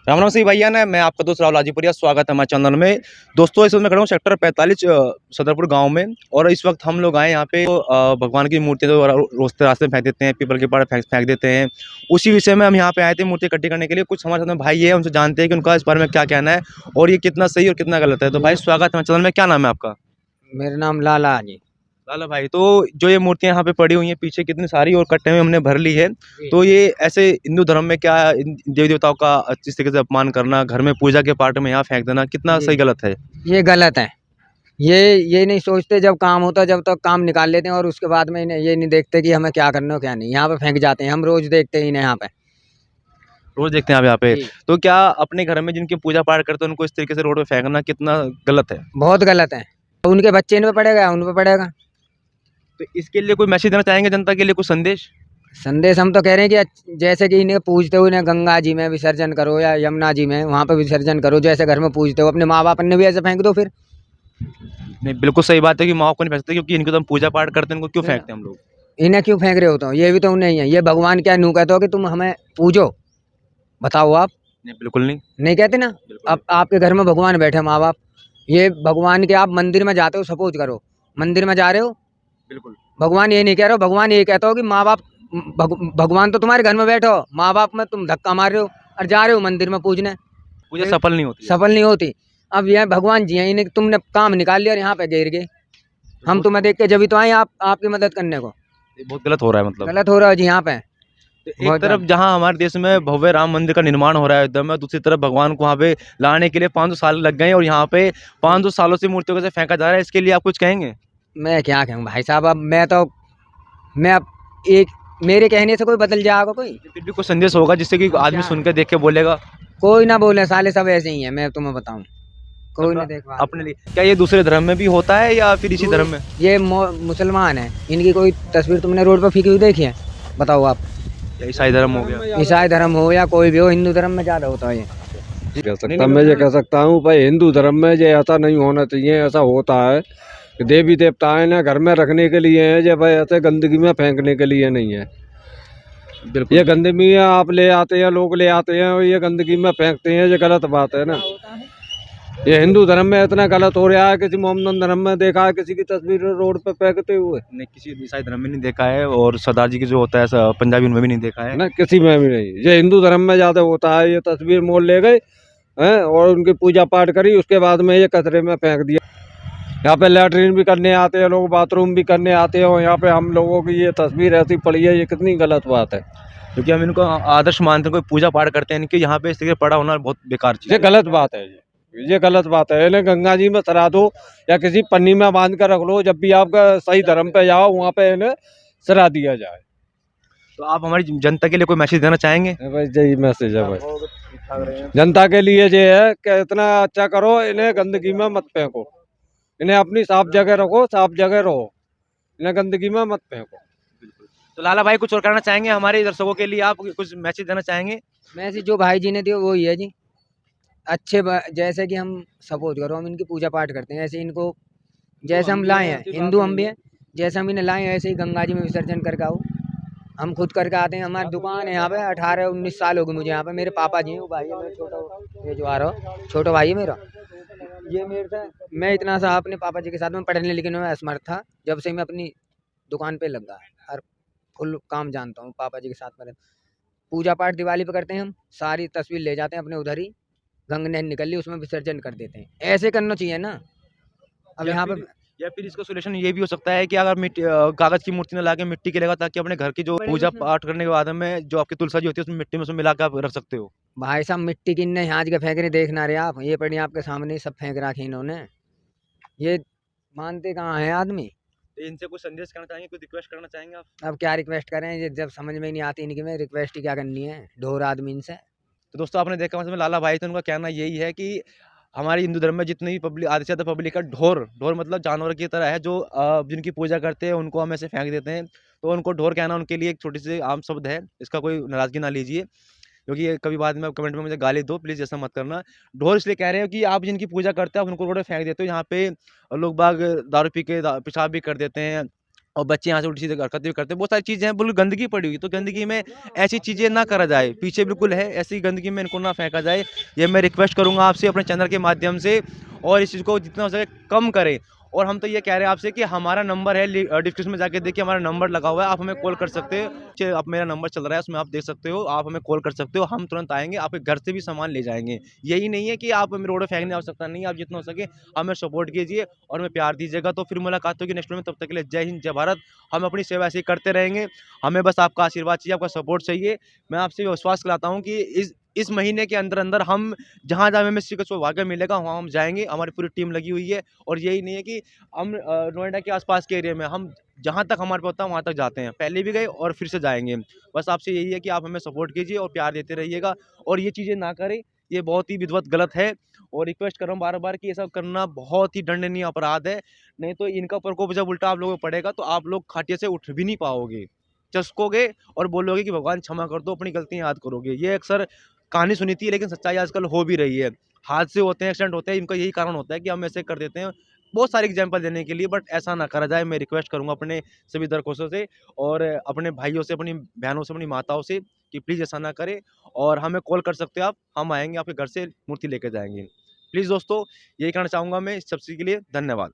राम राम सिंह भैया ने मैं आपका दोस्त राहुल हाजीपुरिया। स्वागत है हमारे चैनल में। दोस्तों इस वक्त मैं खड़ा हूँ सेक्टर 45 सदरपुर गांव में। और इस वक्त हम लोग आए यहाँ पे भगवान की मूर्तियाँ जो रोजते रास्ते में फेंक देते हैं, पीपल के पास फेंक देते हैं, उसी विषय में हम यहाँ पे आए थे मूर्ति इकट्ठी करने के लिए। कुछ हमारे साथ में भाई है, उनसे जानते हैं कि उनका इस बारे में क्या कहना है और ये कितना सही और कितना गलत है। तो भाई स्वागत है हमारे चैनल में। क्या नाम है आपका? मेरा नाम लाला जी। लाला भाई, तो जो ये मूर्तियां यहाँ पे पड़ी हुई हैं पीछे कितनी सारी और कट्टे में हमने भर ली है, तो ये ऐसे हिंदू धर्म में क्या इन देवी देवताओं का इस तरीके से अपमान करना, घर में पूजा के पार्ट में यहाँ फेंक देना, कितना सही गलत है? ये गलत है। ये नहीं सोचते, जब काम होता जब तक काम निकाल लेते हैं और उसके बाद में इन्हें ये नहीं देखते कि हमें क्या करना है क्या नहीं, यहाँ पे फेंक जाते हैं। हम रोज देखते हैं इन्हें यहाँ पे, रोज देखते हैं आप यहाँ पे। तो क्या अपने घर में जिनकी पूजा पाठ करते हैं उनको इस तरीके से रोड पे फेंकना कितना गलत है? बहुत गलत है। उनके बच्चे इन पे पड़ेगा, उन पे पड़ेगा। तो इसके लिए कोई मैसेज देना चाहेंगे जनता के लिए, कुछ संदेश? संदेश हम तो कह रहे हैं कि जैसे कि इन्हें पूजते हो, इन्हें गंगा जी में विसर्जन करो या यमुना जी में, वहाँ पे विसर्जन करो। जैसे घर में पूजते हो अपने माँ बाप ने भी ऐसे फेंक दो फिर। नहीं, बिल्कुल सही बात है कि माँ को नहीं फेंकते, क्योंकि इनको तो हम पूजा पाठ करते हैं, इनको क्यों फेंकते हैं हम लोग? इन्हें क्यों फेंक रहे हो? तो ये भी तो नहीं है। ये भगवान क्या नू कहते हो कि तुम हमें पूजो? बताओ आप। नहीं, बिल्कुल नहीं। नहीं कहते ना। अब आपके घर में भगवान बैठे, माँ बाप, ये भगवान के, आप मंदिर में जाते हो, सपोज करो मंदिर में जा रहे हो, बिल्कुल। भगवान ये नहीं कह रहे हो, भगवान ये कहता हो कि माँ बाप, भगवान तो तुम्हारे घर में बैठे हो, माँ बाप में तुम धक्का मार रहे हो और जा रहे हो मंदिर में पूजने। पूजा सफल नहीं होती है। सफल नहीं होती। अब यह भगवान जी हैं, इन्हें तुमने काम निकाल लिया और यहाँ पे गिर गए। हम तुम्हें देख के जब तो आए आपकी मदद करने को। ये बहुत गलत हो रहा है, मतलब गलत हो रहा है जी यहाँ पे। तो एक तरफ जहां हमारे देश में भव्य राम मंदिर का निर्माण हो रहा है अयोध्या में, दूसरी तरफ भगवान को वहां पे लाने के लिए 500 साल लग गए और यहाँ पे 500 सालों से मूर्तियों को से फेंका जा रहा है। इसके लिए आप कुछ कहेंगे? मैं क्या कहूँ भाई साहब। अब मैं अब एक, मेरे कहने से कोई बदल जाएगा कोई? फिर भी कुछ संदेश होगा जिससे कि आदमी सुन के देख के बोलेगा? कोई ना बोले, साले सब ऐसे ही है। मैं तुम्हें बताऊं, कोई नहीं देख अपने लिए। क्या ये दूसरे धर्म में भी होता है या फिर इसी धर्म में? ये मुसलमान है, इनकी कोई तस्वीर तुमने रोड पर फेंकी हुई देखी है? बताओ आप। ईसाई धर्म हो गया? ईसाई धर्म हो या कोई भी हो, हिंदू धर्म में ज्यादा होता है ये। मैं ये कह सकता हूँ भाई, हिंदू धर्म में ये ऐसा नहीं होना चाहिए। ऐसा होता है कि देवी देवता है ना घर में रखने के लिए है, ये भाई ऐसे गंदगी में फेंकने के लिए नहीं है। बिल्कुल। ये गंदगी आप ले आते हैं, लोग ले आते हैं और ये गंदगी में फेंकते हैं, ये गलत बात है ना। ये हिंदू धर्म में इतना गलत हो रहा है, किसी मोहम्मदन धर्म में देखा है किसी की तस्वीर रोड पे फेंकते हुए? नहीं, किसी ईसाई धर्म में नहीं देखा है, और सरदार जी की जो होता है पंजाबी, उनमें भी नहीं देखा है ना, किसी में भी नहीं। ये हिंदू धर्म में ज्यादा होता है। ये तस्वीर मोड़ ले गए हैं और उनकी पूजा पाठ करी, उसके बाद में ये कचरे में फेंक दिया। यहाँ पे लैट्रिन भी करने आते हैं लोग, बाथरूम भी करने आते हैं, और यहाँ पे हम लोगों की ये तस्वीर ऐसी पड़ी है। ये कितनी गलत बात है, क्योंकि हम इनको आदर्श मानते हैं, कोई पूजा पाठ करते हैं, इनके यहाँ पे इस तरीके पड़ा होना बहुत बेकार चीज ये है। गलत बात है। ये गलत बात है। इन्हें गंगा जी में सरा दो या किसी पन्नी में बांध कर रख लो, जब भी आपका सही धर्म पे जाओ वहाँ पे इन्हें सरा दिया जाए। तो आप हमारी जनता के लिए कोई मैसेज देना चाहेंगे? भाई यही मैसेज है भाई जनता के लिए। ये है कि इतना अच्छा करो, इन्हें गंदगी में मत फेंको, इन्हें अपनी साफ जगह रखो, साफ जगह रहो, इन्हें गंदगी में मत फेंको। तो लाला भाई कुछ और करना चाहेंगे हमारे दर्शकों के लिए? आप कुछ मैसेज देना चाहेंगे? मैसेज जो भाई जी ने दिया वो ही है जी। जैसे कि हम सपोज करो हम इनकी पूजा पाठ करते हैं, ऐसे इनको जैसे हम लाए हैं, हिंदू हम भी हैं, जैसे हम इन्हें लाए हैं ऐसे ही गंगा जी में विसर्जन करके आओ। हम खुद करके आते हैं। हमारी दुकान है यहाँ पे, 18-19 साल हो गए मुझे यहाँ पे। मेरे पापा जी हैं, वो भाई है मेरा छोटा, ये जो आ रहा हो छोटा भाई है मेरा। ये मेरे से, मैं इतना सा अपने पापा जी के साथ में पढ़ने लिखने में असमर्थ था, जब से मैं अपनी दुकान पे लग गया और फुल काम जानता हूँ पापा जी के साथ में। पूजा पाठ दिवाली पे करते हैं हम, सारी तस्वीर ले जाते हैं अपने उधर ही, गंगा नहर निकल ली उसमें विसर्जन कर देते हैं। ऐसे करना चाहिए ना। अब यहाँ पे या फिर इसका सोल्यूशन ये भी हो सकता है कि अगर मिट्टी कागज की मूर्ति न ला के मिट्टी की लगा, ताकि अपने घर की जो पूजा पाठ करने के बाद में जो आपकी तुलसा जी होती है उसमें मिट्टी में उसमें मिला के आप रख सकते हो। भाई साहब मिट्टी की इनने यहाँ के फेंक रहे, देखना रहे आप, ये पड़ी आपके सामने सब फेंक रखी इन्होंने। ये मानते कहाँ है आदमी? तो इनसे कुछ संदेश करना चाहेंगे, कुछ रिक्वेस्ट करना चाहेंगे आप? अब क्या रिक्वेस्ट करें, ये जब समझ में ही नहीं आती इनकी, में रिक्वेस्ट ही क्या करनी है, ढोर आदमी इनसे। तो दोस्तों आपने देखा मतलब लाला भाई थे, उनका कहना यही है कि हमारे हिंदू धर्म में जितनी भी पब्लिक, आधे से ज़्यादा पब्लिक का ढोर ढोर मतलब जानवर की तरह है, जो जिनकी पूजा करते हैं उनको हम ऐसे फेंक देते हैं। तो उनको ढोर कहना उनके लिए एक छोटी सी आम शब्द है, इसका कोई नाराज़गी ना लीजिए, क्योंकि ये कभी बाद में कमेंट में मुझे गाली दो, प्लीज़ ऐसा मत करना। ढोर इसलिए कह रहे हो कि आप जिनकी पूजा करते हैं आप उनको रोड पे फेंक देते हो। यहाँ पे लोग बाग दारू पी के पेशाब भी कर देते हैं, और बच्चे यहाँ से उल्टी सीधी हरकतें भी करते हैं, बहुत सारी चीज़ें हैं, बिल्कुल गंदगी पड़ी हुई है, तो गंदगी में ऐसी चीज़ें ना करा जाए, पीछे बिल्कुल है, ऐसी गंदगी में इनको ना फेंका जाए। ये मैं रिक्वेस्ट करूँगा आपसे अपने चैनल के माध्यम से, और इस चीज़ को जितना हो सके कम करें। और हम तो ये कह रहे हैं आपसे कि हमारा नंबर है, डिस्क्रिप्शन में जाके देखिए हमारा नंबर लगा हुआ है, आप हमें कॉल कर सकते हो। अब मेरा नंबर चल रहा है, उसमें आप देख सकते हो, आप हमें कॉल कर सकते हो, हम तुरंत आएँगे, आपके घर से भी सामान ले जाएँगे। यही नहीं है कि आप हमें रोड पे फेंकने की आवश्यकता नहीं है, आप जितना हो सके हमें सपोर्ट कीजिए और हमें प्यार दीजिएगा। तो फिर मुलाकात होगी नेक्स्ट में, तब तक के लिए जय हिंद, जय भारत। हम अपनी सेवा ऐसे ही करते रहेंगे, हमें बस आपका आशीर्वाद चाहिए, आपका सपोर्ट चाहिए। मैं आपसे विश्वास दिलाता हूँ कि इस महीने के अंदर हम जहाँ-जहाँ हमें इस चीज़ का सौभाग्य मिलेगा, वहाँ हम जाएँगे, हमारी पूरी टीम लगी हुई है। और यही नहीं है कि हम नोएडा के आस-पास के एरिया में, हम जहाँ तक हमारे पे होता है वहाँ तक जाते हैं। पहले भी गए और फिर से जाएँगे। बस आपसे यही है कि आप हमें सपोर्ट कीजिए और प्यार देते रहिएगा, और ये चीज़ें ना करें, ये बहुत ही विधिवत गलत है। और रिक्वेस्ट कर रहा हूँ बार-बार कि ये सब करना बहुत ही दंडनीय अपराध है। नहीं तो इनका प्रकोप जब उल्टा आप लोगों पे पड़ेगा, तो आप लोग खाटिया से उठ भी नहीं पाओगे। चस्कोगे और बोलोगे कि भगवान क्षमा कर दो, अपनी गलतियाँ याद करोगे। ये अक्सर कहानी सुनी थी, लेकिन सच्चाई आजकल हो भी रही है। हादसे होते हैं, एक्सीडेंट होते हैं, इनका यही कारण होता है कि हम ऐसे कर देते हैं। बहुत सारे एग्ज़ाम्पल देने के लिए, बट ऐसा ना करा जाए। मैं रिक्वेस्ट करूँगा अपने सभी दर्शकों से और अपने भाइयों से, अपनी बहनों से, अपनी माताओं से कि प्लीज़ ऐसा ना करें। और हमें कॉल कर सकते हो आप, हम आएँगे आपके घर से मूर्ति लेके जाएँगे। प्लीज़ दोस्तों, यही कहना चाहूँगा मैं। इस सब चीज़ के लिए धन्यवाद।